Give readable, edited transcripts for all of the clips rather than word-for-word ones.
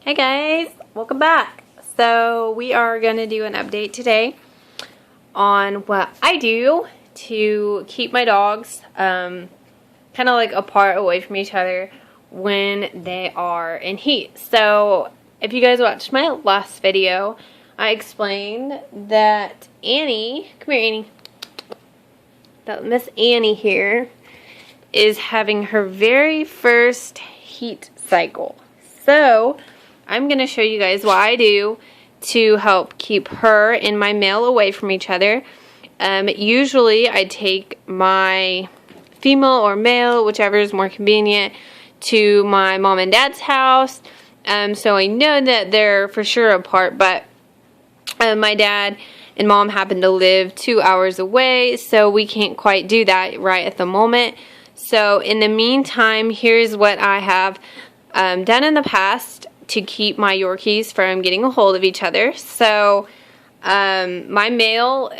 Hey guys, welcome back. So we are going to do an update today on what I do to keep my dogs kind of like apart, away from each other when they are in heat. So if you guys watched my last video, I explained that Annie, come here Annie, that Miss Annie here is having her very first heat cycle. So I'm going to show you guys what I do to help keep her and my male away from each other. Usually I take my female or male, whichever is more convenient, to my mom and dad's house. So I know that they're for sure apart, but my dad and mom happen to live 2 hours away, so we can't quite do that right at the moment. So in the meantime, here's what I have done in the past to keep my Yorkies from getting a hold of each other. So my male,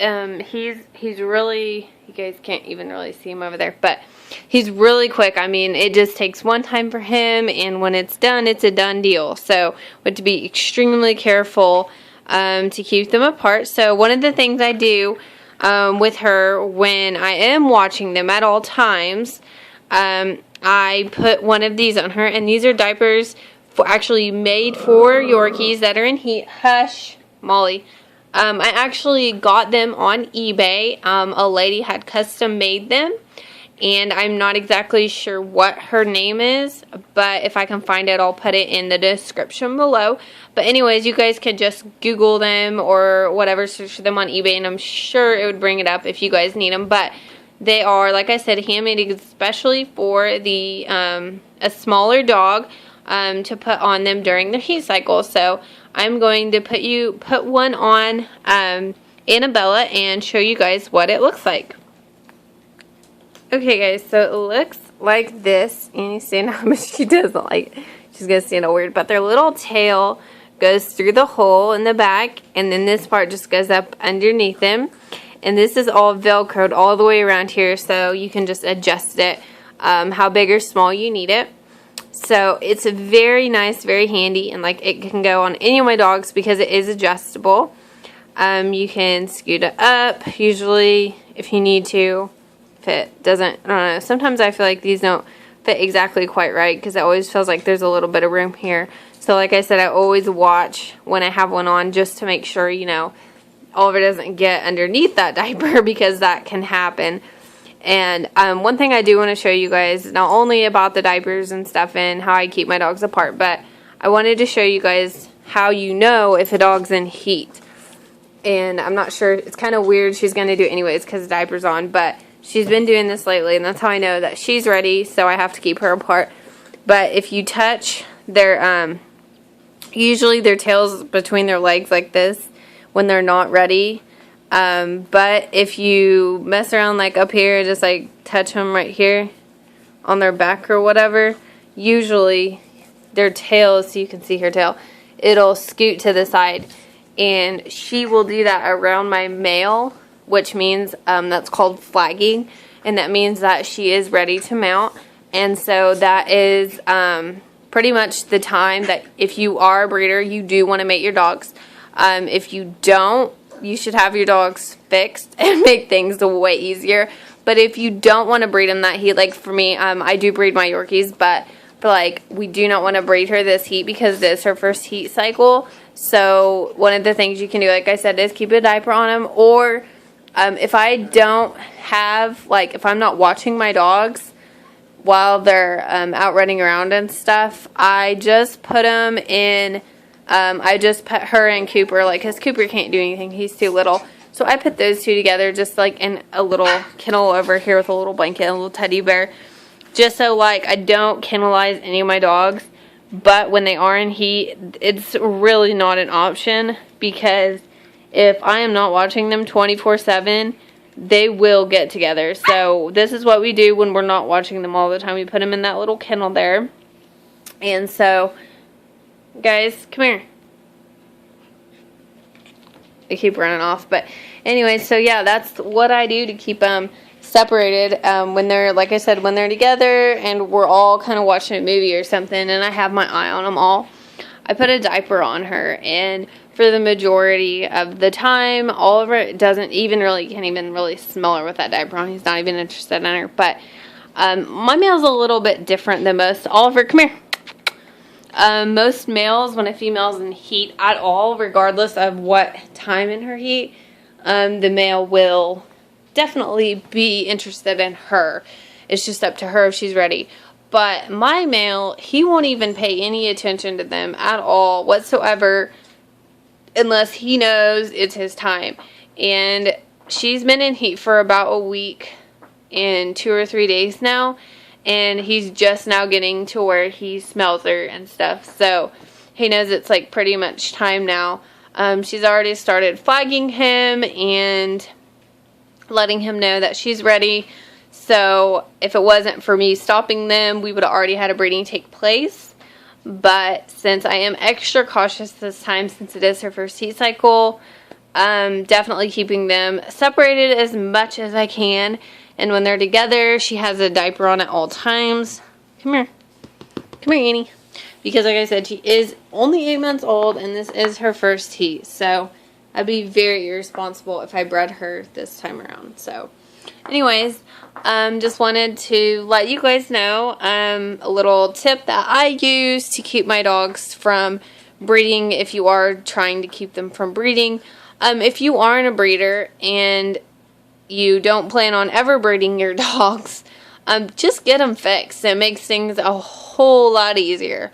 he's really, you guys can't even really see him over there, but he's really quick. I mean, it just takes one time for him, and when it's done, it's a done deal. So we have to be extremely careful to keep them apart. So one of the things I do with her when I am watching them at all times, I put one of these on her, and these are diapers actually made for Yorkies that are in heat. Hush, Molly. I actually got them on eBay. A lady had custom made them, and I'm not exactly sure what her name is, but if I can find it, I'll put it in the description below. But anyways, you guys can just Google them or whatever, search them on eBay, and I'm sure it would bring it up if you guys need them. But they are, like I said, handmade especially for the a smaller dog to put on them during their heat cycle. So I'm going to put one on Annabella and show you guys what it looks like. Okay guys, so it looks like this. Annie's saying how much she doesn't like it. She's going to stand all weird. But their little tail goes through the hole in the back, and then this part just goes up underneath them. And this is all Velcroed all the way around here, so you can just adjust it how big or small you need it. So it's very nice, very handy, and like it can go on any of my dogs because it is adjustable. You can scoot it up, usually, if you need to. If it doesn't, I don't know, sometimes I feel like these don't fit exactly quite right because it always feels like there's a little bit of room here. So like I said, I always watch when I have one on just to make sure, you know, all of it doesn't get underneath that diaper because that can happen. And one thing I do want to show you guys, not only about the diapers and stuff and how I keep my dogs apart, but I wanted to show you guys how you know if a dog's in heat. And I'm not sure, it's kind of weird, she's going to do it anyways because the diaper's on, but she's been doing this lately, and that's how I know that she's ready, so I have to keep her apart. But if you touch their, usually their tail's between their legs like this when they're not ready. But if you mess around like up here, just like touch them right here on their back or whatever, usually their tail, so you can see her tail, it'll scoot to the side. And she will do that around my male, which means that's called flagging, and that means that she is ready to mount. And so that is pretty much the time that if you are a breeder, you do want to mate your dogs. If you don't, you should have your dogs fixed and make things way easier. But if you don't want to breed them that heat, like for me, I do breed my Yorkies, but like we do not want to breed her this heat because this is her first heat cycle. So one of the things you can do, like I said, is keep a diaper on them. Or if I don't have, like if I'm not watching my dogs while they're out running around and stuff, I just put them in, I just put her and Cooper, like, because Cooper can't do anything, he's too little. So I put those two together just like in a little kennel over here with a little blanket and a little teddy bear. Just so like I don't kennelize any of my dogs. But when they are in heat, it's really not an option because if I am not watching them 24/7, they will get together. So this is what we do when we're not watching them all the time. We put them in that little kennel there. And so, guys, come here. They keep running off. But anyway, so yeah, that's what I do to keep them separated when they're, like I said, when they're together and we're all kind of watching a movie or something and I have my eye on them all. I put a diaper on her, and for the majority of the time, Oliver can't even really smell her with that diaper on. He's not even interested in her. But my male's a little bit different than most. Oliver, come here. Most males, when a female's in heat at all, regardless of what time in her heat, the male will definitely be interested in her. It's just up to her if she's ready. But my male, he won't even pay any attention to them at all whatsoever unless he knows it's his time. And she's been in heat for about a week and 2 or 3 days now. And he's just now getting to where he smells her and stuff. So he knows it's like pretty much time now. She's already started flagging him and letting him know that she's ready. So if it wasn't for me stopping them, we would have already had a breeding take place. But since I am extra cautious this time, since it is her first heat cycle, definitely keeping them separated as much as I can. And when they're together, she has a diaper on at all times. Come here. Come here, Annie. Because like I said, she is only 8 months old, and this is her first heat. So I'd be very irresponsible if I bred her this time around. So anyways, just wanted to let you guys know a little tip that I use to keep my dogs from breeding if you are trying to keep them from breeding. If you aren't a breeder and you don't plan on ever breeding your dogs, just get them fixed. It makes things a whole lot easier.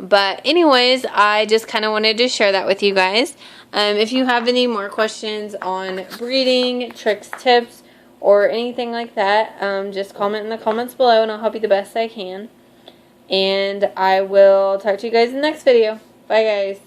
But anyways, I just kind of wanted to share that with you guys. If you have any more questions on breeding, tricks, tips, or anything like that, just comment in the comments below and I'll help you the best I can. And I will talk to you guys in the next video. Bye guys.